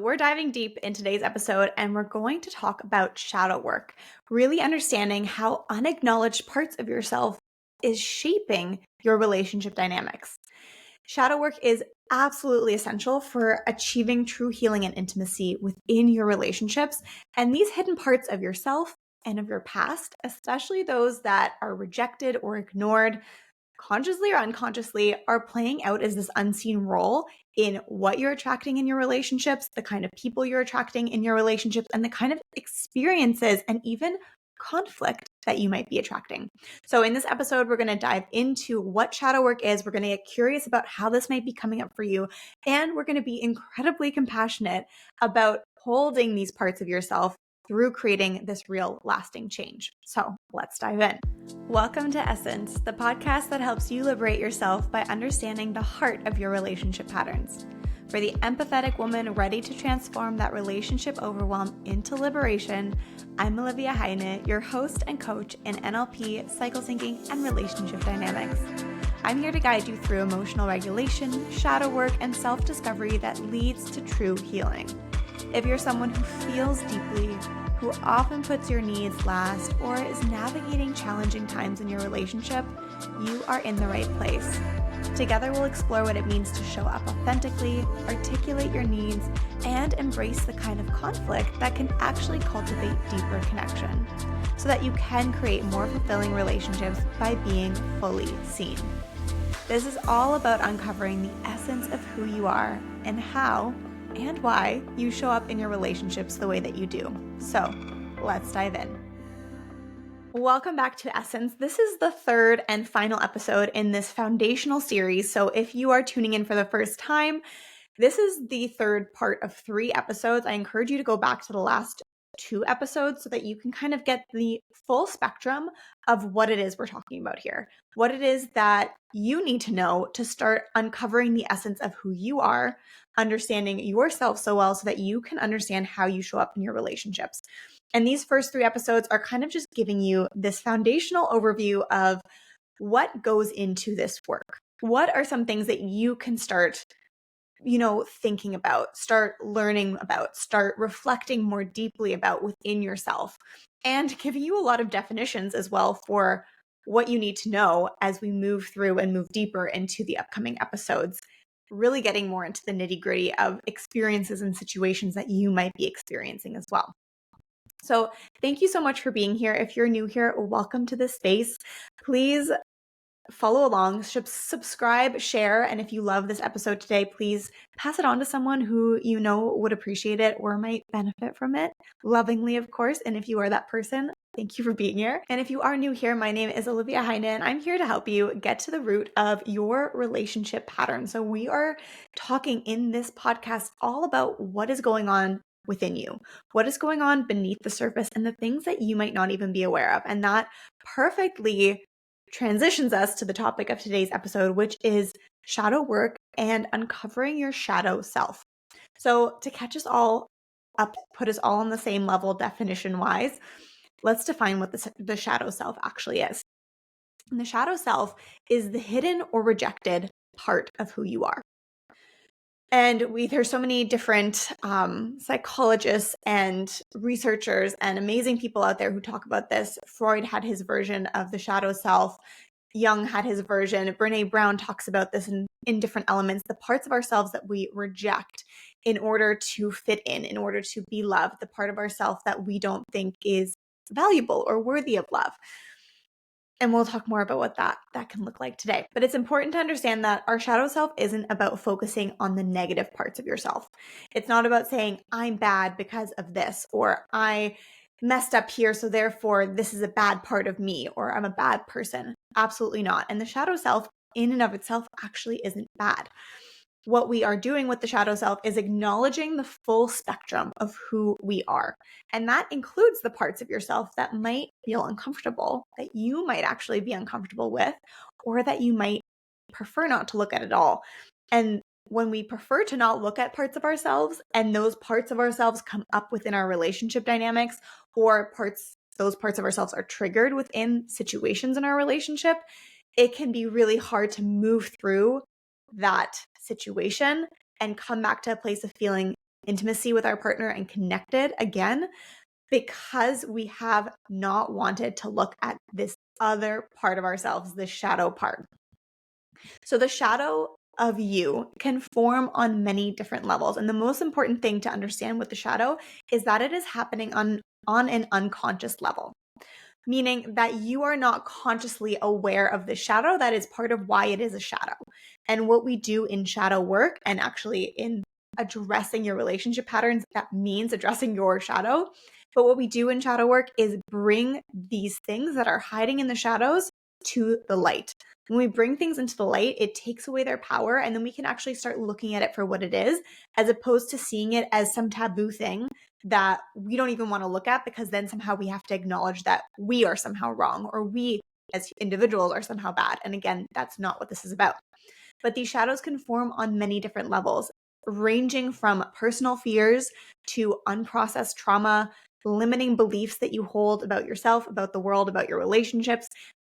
we're diving deep in today's episode and we're going to talk about shadow work, really understanding how unacknowledged parts of yourself is shaping your relationship dynamics. Shadow work is absolutely essential for achieving true healing and intimacy within your relationships. And these hidden parts of yourself and of your past, especially those that are rejected or ignored, consciously or unconsciously, are playing out as this unseen role in what you're attracting in your relationships, the kind of people you're attracting in your relationships, and the kind of experiences and even conflict that you might be attracting. So in this episode, we're going to dive into what shadow work is. We're going to get curious about how this might be coming up for you. And we're going to be incredibly compassionate about holding these parts of yourself through creating this real lasting change. So let's dive in. Welcome to Essence, the podcast that helps you liberate yourself by understanding the heart of your relationship patterns. For the empathetic woman ready to transform that relationship overwhelm into liberation, I'm Olivia Heine, your host and coach in NLP, cycle syncing, and relationship dynamics. I'm here to guide you through emotional regulation, shadow work, and self-discovery that leads to true healing. If you're someone who feels deeply, who often puts your needs last, or is navigating challenging times in your relationship, you are in the right place. Together, we'll explore what it means to show up authentically, articulate your needs, and embrace the kind of conflict that can actually cultivate deeper connection, so that you can create more fulfilling relationships by being fully seen. This is all about uncovering the essence of who you are and how and why you show up in your relationships the way that you do. So let's dive in. Welcome back to Essence. This is the third and final episode in this foundational series. So if you are tuning in for the first time, this is the third part of 3 episodes. I encourage you to go back to the last 2 episodes so that you can kind of get the full spectrum of what it is we're talking about here, what it is that you need to know to start uncovering the essence of who you are, understanding yourself so well so that you can understand how you show up in your relationships. And these first 3 episodes are kind of just giving you this foundational overview of what goes into this work. What are some things that you can start thinking about, start learning about, start reflecting more deeply about within yourself, and giving you a lot of definitions as well for what you need to know as we move through and move deeper into the upcoming episodes, really getting more into the nitty-gritty of experiences and situations that you might be experiencing as well. So thank you so much for being here. If you're new here, welcome to this space. Please follow along, subscribe, share, and if you love this episode today, please pass it on to someone who you know would appreciate it or might benefit from it, lovingly, of course. And if you are that person, thank you for being here. And if you are new here, my name is Olivia Heine, and I'm here to help you get to the root of your relationship pattern. So we are talking in this podcast all about what is going on within you, what is going on beneath the surface, and the things that you might not even be aware of. And that perfectly transitions us to the topic of today's episode, which is shadow work and uncovering your shadow self. So to catch us all up, put us all on the same level definition-wise, let's define what the shadow self actually is. And the shadow self is the hidden or rejected part of who you are. And there's so many different psychologists and researchers and amazing people out there who talk about this. Freud had his version of the shadow self. Jung had his version. Brene Brown talks about this in different elements, the parts of ourselves that we reject in order to fit in order to be loved, the part of ourselves that we don't think is valuable or worthy of love. And we'll talk more about what that can look like today. But it's important to understand that our shadow self isn't about focusing on the negative parts of yourself. It's not about saying, I'm bad because of this, or I messed up here, so therefore this is a bad part of me, or I'm a bad person. Absolutely not. And the shadow self in and of itself actually isn't bad. What we are doing with the shadow self is acknowledging the full spectrum of who we are. And that includes the parts of yourself that might feel uncomfortable, that you might actually be uncomfortable with, or that you might prefer not to look at all. And when we prefer to not look at parts of ourselves, and those parts of ourselves come up within our relationship dynamics, or those parts of ourselves are triggered within situations in our relationship, it can be really hard to move through that situation and come back to a place of feeling intimacy with our partner and connected again, because we have not wanted to look at this other part of ourselves, the shadow part. So the shadow of you can form on many different levels. And the most important thing to understand with the shadow is that it is happening on an unconscious level, meaning that you are not consciously aware of the shadow. That is part of why it is a shadow. And what we do in shadow work, and actually in addressing your relationship patterns, that means addressing your shadow. But what we do in shadow work is bring these things that are hiding in the shadows to the light. When we bring things into the light, it takes away their power, and then we can actually start looking at it for what it is, as opposed to seeing it as some taboo thing that we don't even want to look at, because then somehow we have to acknowledge that we are somehow wrong, or we as individuals are somehow bad. And again, that's not what this is about. But these shadows can form on many different levels, ranging from personal fears to unprocessed trauma, limiting beliefs that you hold about yourself, about the world, about your relationships,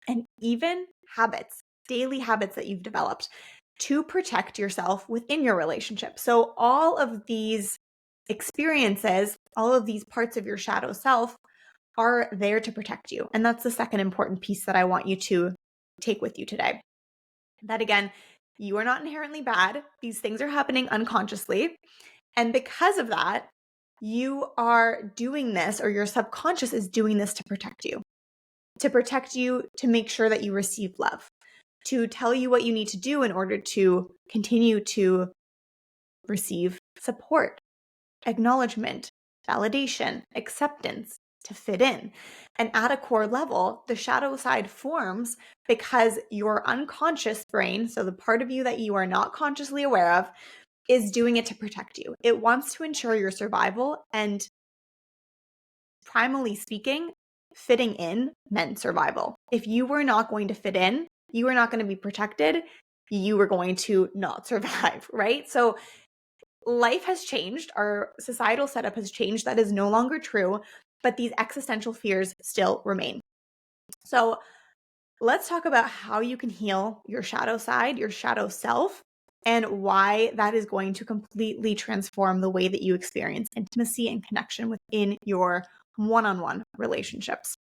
and even habits, daily habits that you've developed to protect yourself within your relationship. So all of these experiences, all of these parts of your shadow self are there to protect you. And that's the second important piece that I want you to take with you today. That again, you are not inherently bad. These things are happening unconsciously. And because of that, you are doing this, or your subconscious is doing this to protect you, to make sure that you receive love, to tell you what you need to do in order to continue to receive support, acknowledgement, validation, acceptance, to fit in. And at a core level, the shadow side forms because your unconscious brain, so the part of you that you are not consciously aware of, is doing it to protect you. It wants to ensure your survival, and primally speaking, fitting in meant survival. If you were not going to fit in, you were not going to be protected, you were going to not survive, right? So life has changed. Our societal setup has changed. That is no longer true, but these existential fears still remain. So let's talk about how you can heal your shadow side, your shadow self, and why that is going to completely transform the way that you experience intimacy and connection within your one-on-one relationships.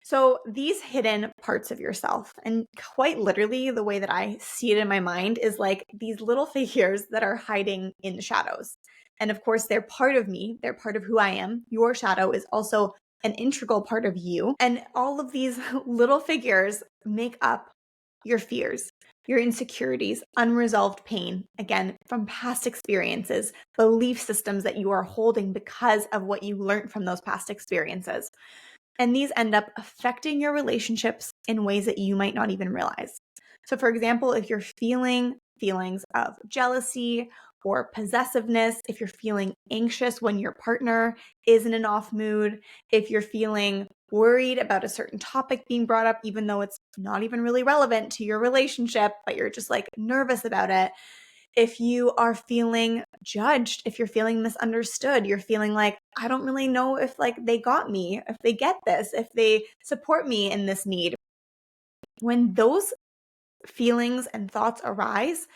So these hidden parts of yourself, and quite literally the way that I see it in my mind is like these little figures that are hiding in the shadows. And of course, they're part of me. They're part of who I am. Your shadow is also an integral part of you. And all of these little figures make up your fears, your insecurities, unresolved pain, again, from past experiences, belief systems that you are holding because of what you learned from those past experiences. And these end up affecting your relationships in ways that you might not even realize. So, for example, if you're feeling feelings of jealousy or possessiveness, if you're feeling anxious when your partner is in an off mood, if you're feeling worried about a certain topic being brought up, even though it's not even really relevant to your relationship, but you're just like nervous about it, if you are feeling judged, if you're feeling misunderstood, you're feeling like, I don't really know if like they got me, if they get this, if they support me in this need. When those feelings and thoughts arise,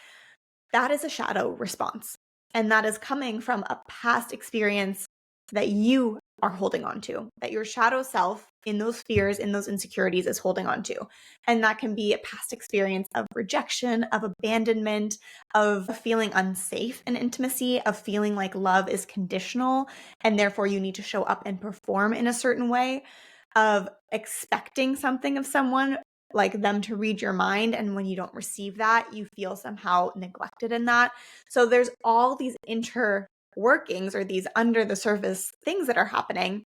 that is a shadow response. And that is coming from a past experience that you are holding on to, that your shadow self in those fears, in those insecurities is holding on to. And that can be a past experience of rejection, of abandonment, of feeling unsafe in intimacy, of feeling like love is conditional and therefore you need to show up and perform in a certain way, of expecting something of someone, like them to read your mind, and when you don't receive that, you feel somehow neglected in that. So there's all these interworkings, or these under the surface things that are happening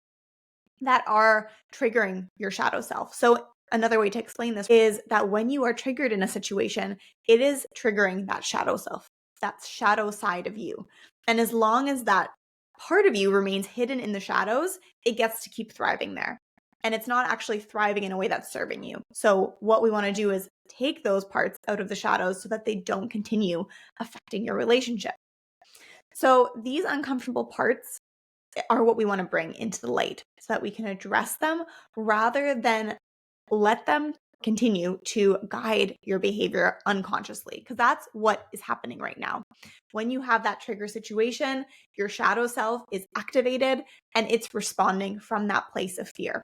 that are triggering your shadow self. So another way to explain this is that when you are triggered in a situation, it is triggering that shadow self, that shadow side of you. And as long as that part of you remains hidden in the shadows, it gets to keep thriving there. And it's not actually thriving in a way that's serving you. So what we want to do is take those parts out of the shadows so that they don't continue affecting your relationship. So these uncomfortable parts are what we want to bring into the light so that we can address them rather than let them continue to guide your behavior unconsciously, because that's what is happening right now. When you have that trigger situation, your shadow self is activated and it's responding from that place of fear.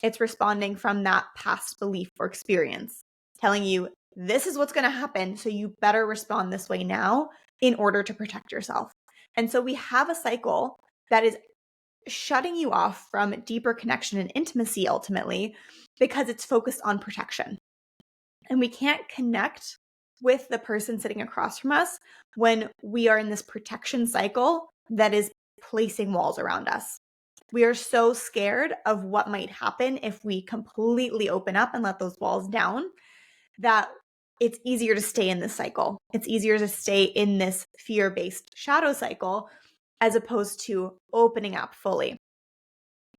It's responding from that past belief or experience, telling you this is what's going to happen, so you better respond this way now in order to protect yourself. And so we have a cycle that is shutting you off from deeper connection and intimacy ultimately, because it's focused on protection. And we can't connect with the person sitting across from us when we are in this protection cycle that is placing walls around us. We are so scared of what might happen if we completely open up and let those walls down that it's easier to stay in this cycle. It's easier to stay in this fear-based shadow cycle as opposed to opening up fully.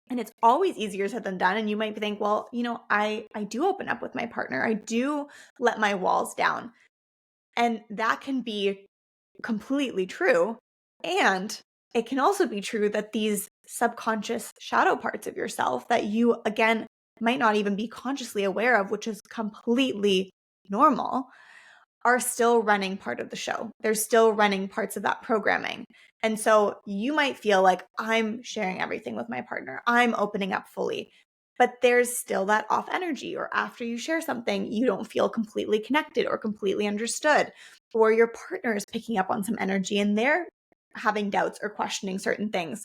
And it's always easier said than done. And you might think, well, I do open up with my partner. I do let my walls down. And that can be completely true. And it can also be true that these subconscious shadow parts of yourself that you, again, might not even be consciously aware of, which is completely normal, are still running part of the show. They're still running parts of that programming. And so you might feel like I'm sharing everything with my partner. I'm opening up fully. But there's still that off energy, or after you share something, you don't feel completely connected or completely understood, or your partner is picking up on some energy and they're having doubts or questioning certain things,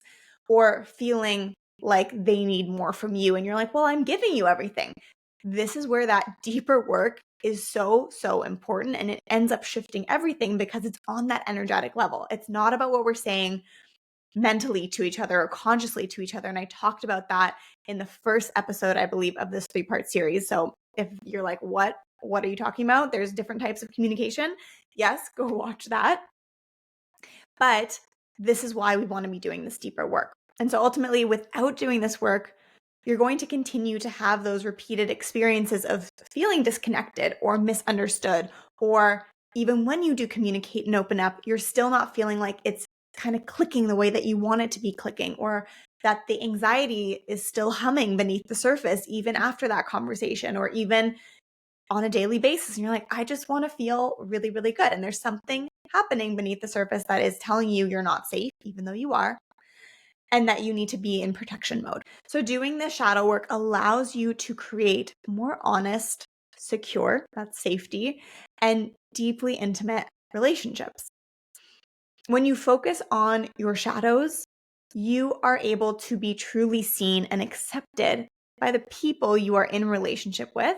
or feeling like they need more from you. And you're like, well, I'm giving you everything. This is where that deeper work is so, so important. And it ends up shifting everything because it's on that energetic level. It's not about what we're saying mentally to each other or consciously to each other. And I talked about that in the first episode, I believe, of this 3-part series. So if you're like, what are you talking about? There's different types of communication. Yes, go watch that. But this is why we want to be doing this deeper work. And so ultimately, without doing this work, you're going to continue to have those repeated experiences of feeling disconnected or misunderstood, or even when you do communicate and open up, you're still not feeling like it's kind of clicking the way that you want it to be clicking, or that the anxiety is still humming beneath the surface, even after that conversation, or even on a daily basis. And you're like, I just want to feel really, really good. And there's something happening beneath the surface that is telling you you're not safe, even though you are, and that you need to be in protection mode. So doing this shadow work allows you to create more honest, secure, that's safety, and deeply intimate relationships. When you focus on your shadows, you are able to be truly seen and accepted by the people you are in relationship with,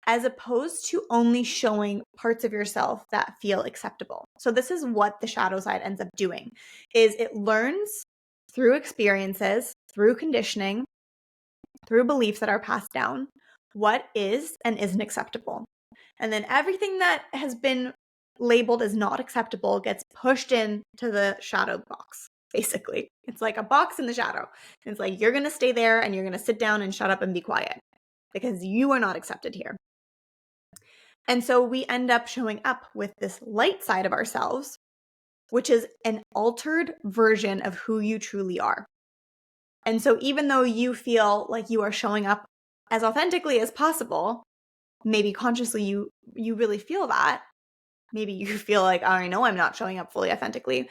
as opposed to only showing parts of yourself that feel acceptable. So this is what the shadow side ends up doing, is it learns through experiences, through conditioning, through beliefs that are passed down, what is and isn't acceptable. And then everything that has been labeled as not acceptable gets pushed into the shadow box, basically. It's like a box in the shadow. And it's like, you're going to stay there and you're going to sit down and shut up and be quiet because you are not accepted here. And so we end up showing up with this light side of ourselves, which is an altered version of who you truly are. And so even though you feel like you are showing up as authentically as possible, maybe consciously you really feel that. Maybe you feel like, oh, I know I'm not showing up fully authentically.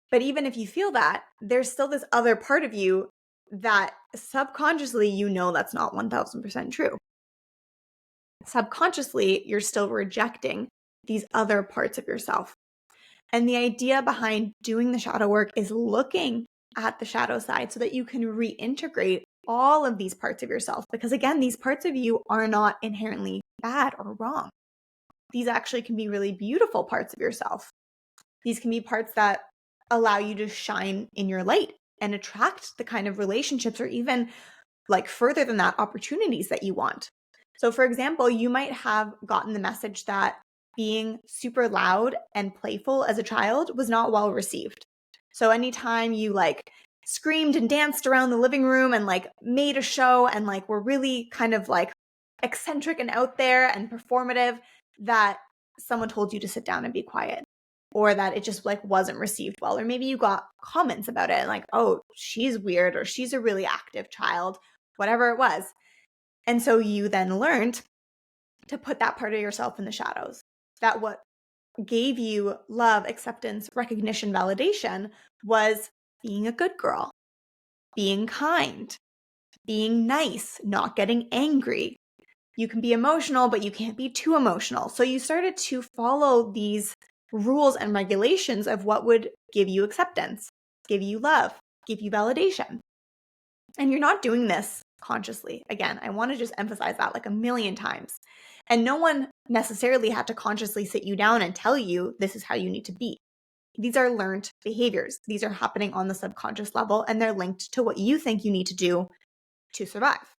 But even if you feel that, there's still this other part of you that subconsciously you know that's not 1000% true. Subconsciously, you're still rejecting these other parts of yourself. And the idea behind doing the shadow work is looking at the shadow side so that you can reintegrate all of these parts of yourself. Because again, these parts of you are not inherently bad or wrong. These actually can be really beautiful parts of yourself. These can be parts that allow you to shine in your light and attract the kind of relationships, or even like further than that, opportunities that you want. So for example, you might have gotten the message that being super loud and playful as a child was not well received. So anytime you like screamed and danced around the living room and like made a show and like were really kind of like eccentric and out there and performative, that someone told you to sit down and be quiet, or that it just like wasn't received well. Or maybe you got comments about it like, oh, she's weird, or she's a really active child, whatever it was. And so you then learned to put that part of yourself in the shadows. That what gave you love, acceptance, recognition, validation was being a good girl, being kind, being nice, not getting angry. You can be emotional, but you can't be too emotional. So you started to follow these rules and regulations of what would give you acceptance, give you love, give you validation. And you're not doing this consciously. Again, I want to just emphasize that like a million times. And no one necessarily had to consciously sit you down and tell you this is how you need to be. These are learned behaviors. These are happening on the subconscious level, and they're linked to what you think you need to do to survive.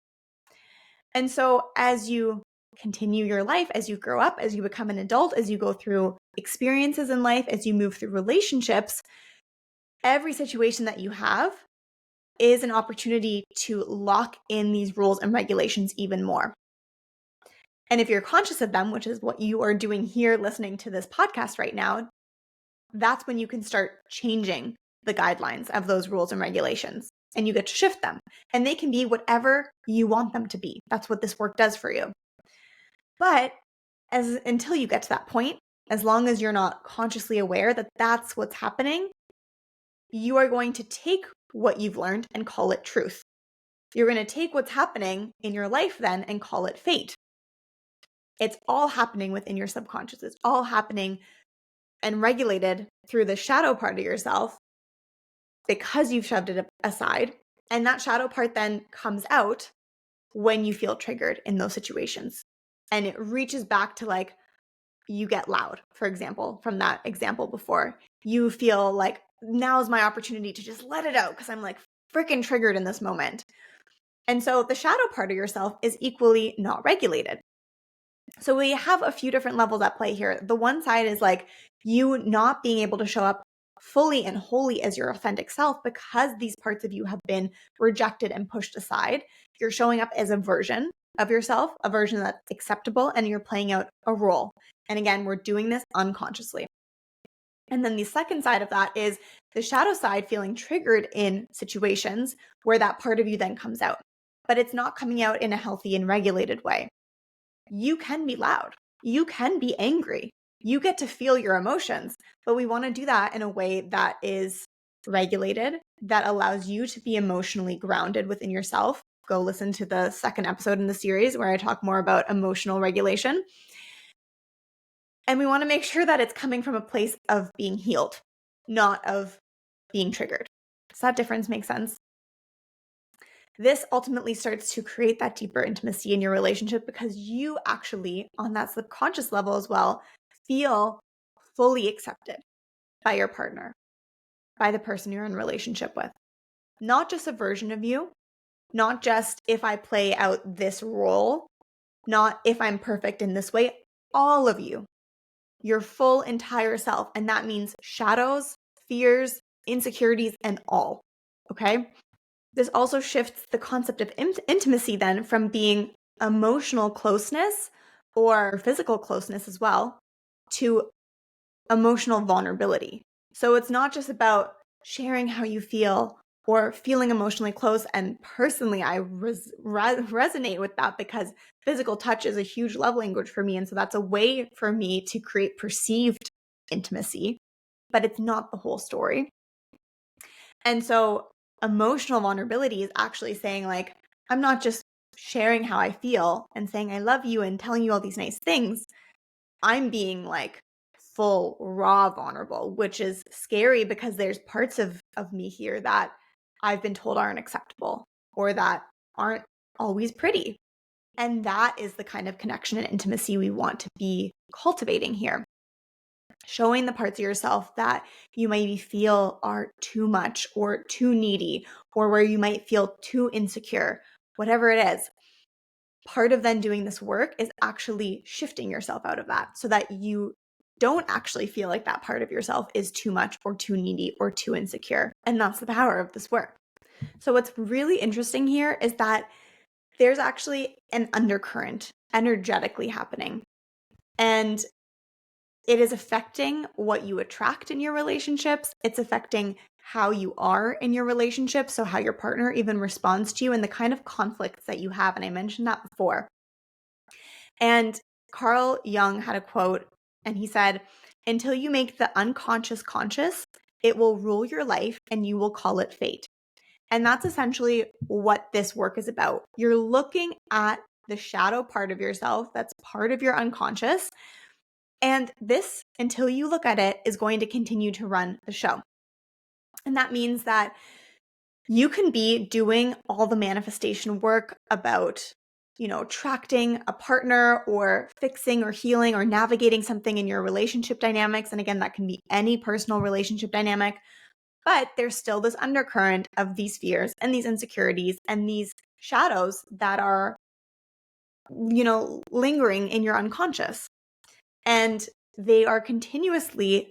And so as you continue your life, as you grow up, as you become an adult, as you go through experiences in life, as you move through relationships, every situation that you have is an opportunity to lock in these rules and regulations even more. And if you're conscious of them, which is what you are doing here listening to this podcast right now, that's when you can start changing the guidelines of those rules and regulations, and you get to shift them. And they can be whatever you want them to be. That's what this work does for you. But until you get to that point, as long as you're not consciously aware that that's what's happening, you are going to take what you've learned and call it truth. You're going to take what's happening in your life then and call it fate. It's all happening within your subconscious. It's all happening and regulated through the shadow part of yourself because you've shoved it aside. And that shadow part then comes out when you feel triggered in those situations. And it reaches back to like, you get loud, for example, from that example before. You feel like now's my opportunity to just let it out because I'm like freaking triggered in this moment. And so the shadow part of yourself is equally not regulated. So we have a few different levels at play here. The one side is like you not being able to show up fully and wholly as your authentic self because these parts of you have been rejected and pushed aside. You're showing up as a version of yourself, a version that's acceptable, and you're playing out a role. And again, we're doing this unconsciously. And then the second side of that is the shadow side feeling triggered in situations where that part of you then comes out. But it's not coming out in a healthy and regulated way. You can be loud. You can be angry. You get to feel your emotions, but we want to do that in a way that is regulated, that allows you to be emotionally grounded within yourself. Go listen to the second episode in the series where I talk more about emotional regulation. And we want to make sure that it's coming from a place of being healed, not of being triggered. Does that difference make sense? This ultimately starts to create that deeper intimacy in your relationship because you actually, on that subconscious level as well, feel fully accepted by your partner, by the person you're in a relationship with. Not just a version of you, not just if I play out this role, not if I'm perfect in this way, all of you, your full entire self. And that means shadows, fears, insecurities, and all. Okay? This also shifts the concept of intimacy then from being emotional closeness or physical closeness as well to emotional vulnerability. So it's not just about sharing how you feel or feeling emotionally close. And personally, I resonate with that because physical touch is a huge love language for me. And so that's a way for me to create perceived intimacy, but it's not the whole story. And so emotional vulnerability is actually saying like, I'm not just sharing how I feel and saying I love you and telling you all these nice things. I'm being like full, raw, vulnerable, which is scary because there's parts of me here that I've been told aren't acceptable or that aren't always pretty. And that is the kind of connection and intimacy we want to be cultivating here. Showing the parts of yourself that you maybe feel are too much or too needy, or where you might feel too insecure, whatever it is. Part of then doing this work is actually shifting yourself out of that so that you don't actually feel like that part of yourself is too much or too needy or too insecure. And that's the power of this work. So what's really interesting here is that there's actually an undercurrent energetically happening. And it is affecting what you attract in your relationships. It's affecting how you are in your relationship, so how your partner even responds to you and the kind of conflicts that you have. And I mentioned that before. And Carl Jung had a quote, and he said, "Until you make the unconscious conscious, it will rule your life and you will call it fate." And that's essentially what this work is about. You're looking at the shadow part of yourself that's part of your unconscious. And this, until you look at it, is going to continue to run the show. And that means that you can be doing all the manifestation work about, attracting a partner or fixing or healing or navigating something in your relationship dynamics. And again, that can be any personal relationship dynamic. But there's still this undercurrent of these fears and these insecurities and these shadows that are, lingering in your unconscious. And they are continuously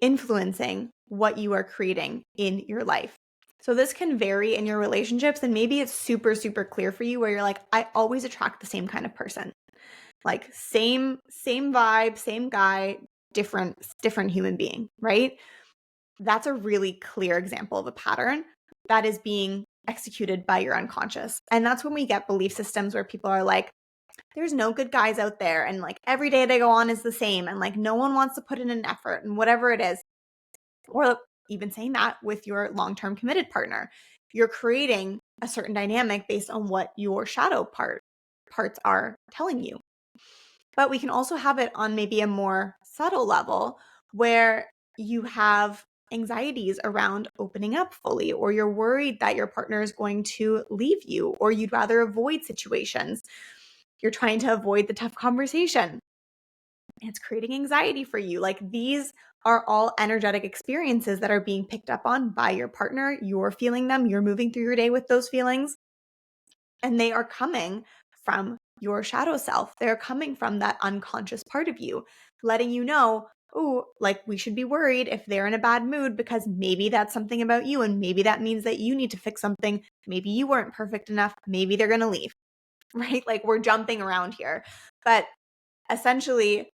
influencing what you are creating in your life. So this can vary in your relationships, and maybe it's super, super clear for you where you're like, I always attract the same kind of person. Like same vibe, same guy, different human being, right? That's a really clear example of a pattern that is being executed by your unconscious. And that's when we get belief systems where people are like, there's no good guys out there. And like every day they go on is the same. And like no one wants to put in an effort and whatever it is. Or even saying that with your long-term committed partner, you're creating a certain dynamic based on what your shadow parts are telling you. But we can also have it on maybe a more subtle level where you have anxieties around opening up fully, or you're worried that your partner is going to leave you, or you'd rather avoid situations. You're trying to avoid the tough conversation. It's creating anxiety for you. Like these are all energetic experiences that are being picked up on by your partner. You're feeling them. You're moving through your day with those feelings. And they are coming from your shadow self. They're coming from that unconscious part of you, letting you know, oh, like we should be worried if they're in a bad mood because maybe that's something about you. And maybe that means that you need to fix something. Maybe you weren't perfect enough. Maybe they're going to leave, right? Like we're jumping around here. But essentially,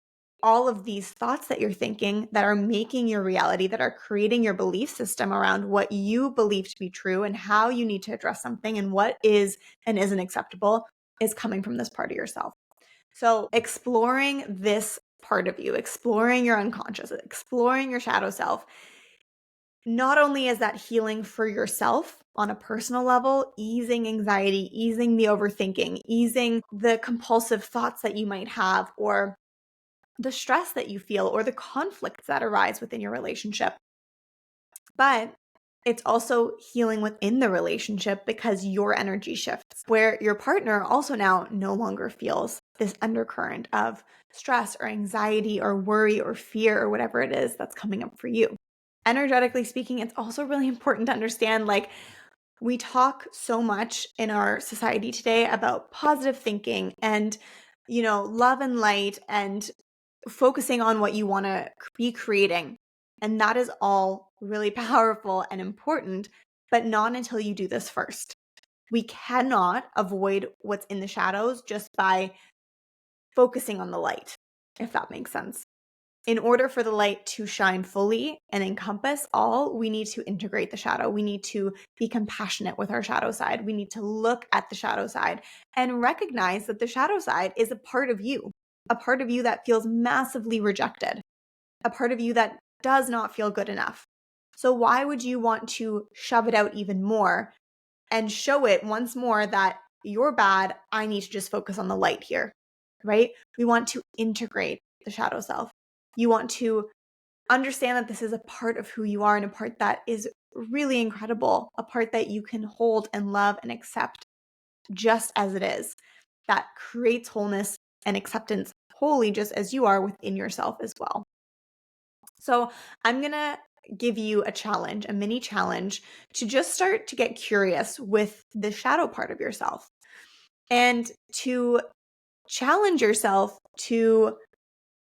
all of these thoughts that you're thinking that are making your reality, that are creating your belief system around what you believe to be true and how you need to address something and what is and isn't acceptable is coming from this part of yourself. So exploring this part of you, exploring your unconscious, exploring your shadow self, not only is that healing for yourself on a personal level, easing anxiety, easing the overthinking, easing the compulsive thoughts that you might have, or the stress that you feel, or the conflicts that arise within your relationship. But it's also healing within the relationship because your energy shifts, where your partner also now no longer feels this undercurrent of stress or anxiety or worry or fear or whatever it is that's coming up for you. Energetically speaking, it's also really important to understand, like, we talk so much in our society today about positive thinking and, love and light and focusing on what you want to be creating. And that is all really powerful and important, but not until you do this first. We cannot avoid what's in the shadows just by focusing on the light, if that makes sense. In order for the light to shine fully and encompass all, we need to integrate the shadow. We need to be compassionate with our shadow side. We need to look at the shadow side and recognize that the shadow side is a part of you that feels massively rejected, a part of you that does not feel good enough. So why would you want to shove it out even more and show it once more that you're bad? I need to just focus on the light here, right? We want to integrate the shadow self. You want to understand that this is a part of who you are and a part that is really incredible, a part that you can hold and love and accept just as it is, that creates wholeness and acceptance wholly just as you are within yourself as well. So I'm going to give you a mini challenge to just start to get curious with the shadow part of yourself and to challenge yourself to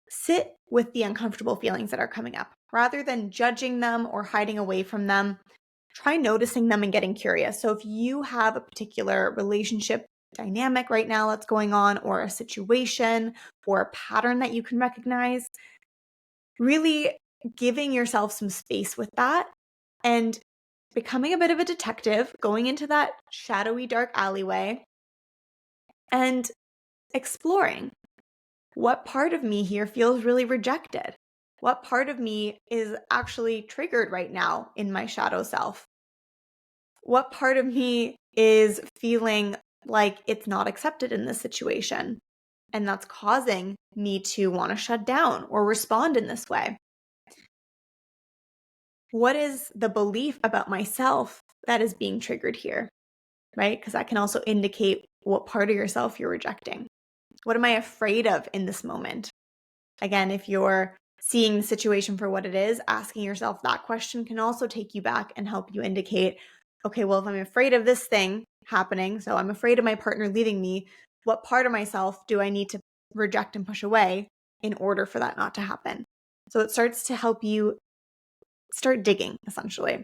sit with the uncomfortable feelings that are coming up. Rather than judging them or hiding away from them, try noticing them and getting curious. So if you have a particular relationship dynamic right now that's going on, or a situation or a pattern that you can recognize, really giving yourself some space with that and becoming a bit of a detective, going into that shadowy dark alleyway and exploring. What part of me here feels really rejected? What part of me is actually triggered right now in my shadow self? What part of me is feeling like it's not accepted in this situation? And that's causing me to want to shut down or respond in this way. What is the belief about myself that is being triggered here, right? Because that can also indicate what part of yourself you're rejecting. What am I afraid of in this moment? Again, if you're seeing the situation for what it is, asking yourself that question can also take you back and help you indicate, okay, well, if I'm afraid of this thing happening, so I'm afraid of my partner leaving me, what part of myself do I need to reject and push away in order for that not to happen? So it starts to help you start digging, essentially.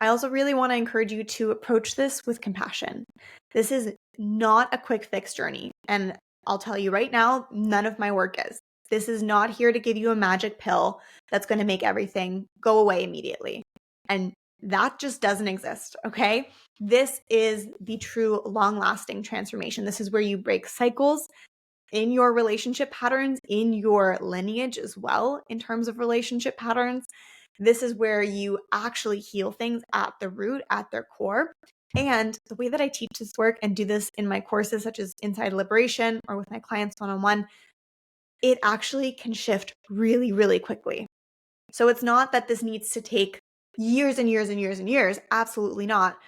I also really want to encourage you to approach this with compassion. This is not a quick fix journey. And I'll tell you right now, none of my work is. This is not here to give you a magic pill that's going to make everything go away immediately. And that just doesn't exist, okay? This is the true long-lasting transformation. This is where you break cycles in your relationship patterns, in your lineage as well, in terms of relationship patterns. This is where you actually heal things at the root, at their core. And the way that I teach this work and do this in my courses, such as Inside Liberation or with my clients one-on-one, it actually can shift really, really quickly. So it's not that this needs to take years and years and years and years. Absolutely not.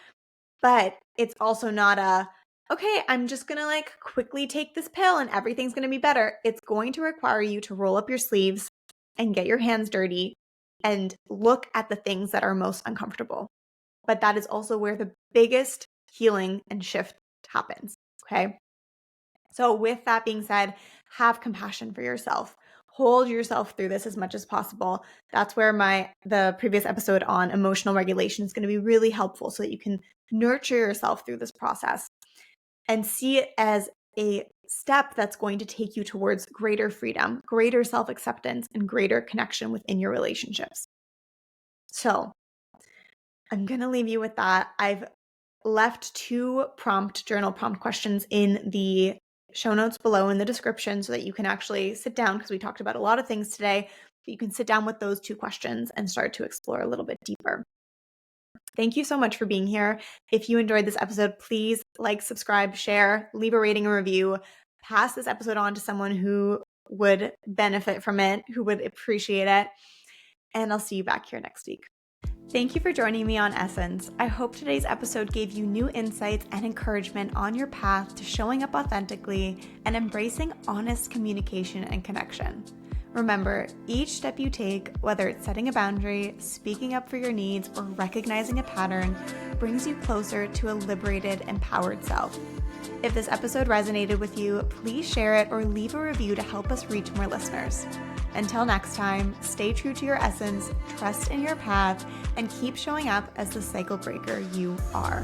But it's also not okay, I'm just going to quickly take this pill and everything's going to be better. It's going to require you to roll up your sleeves and get your hands dirty and look at the things that are most uncomfortable. But that is also where the biggest healing and shift happens, okay? So with that being said, have compassion for yourself. Hold yourself through this as much as possible. That's where the previous episode on emotional regulation is going to be really helpful so that you can nurture yourself through this process and see it as a step that's going to take you towards greater freedom, greater self-acceptance, and greater connection within your relationships. So I'm going to leave you with that. I've left 2 journal prompt questions in the show notes below in the description so that you can actually sit down, because we talked about a lot of things today, but you can sit down with those 2 questions and start to explore a little bit deeper. Thank you so much for being here. If you enjoyed this episode, please subscribe, share, leave a rating and review, pass this episode on to someone who would benefit from it, who would appreciate it. And I'll see you back here next week. Thank you for joining me on Essence. I hope today's episode gave you new insights and encouragement on your path to showing up authentically and embracing honest communication and connection. Remember, each step you take, whether it's setting a boundary, speaking up for your needs, or recognizing a pattern, brings you closer to a liberated, empowered self. If this episode resonated with you, please share it or leave a review to help us reach more listeners. Until next time, stay true to your essence, trust in your path, and keep showing up as the cycle breaker you are.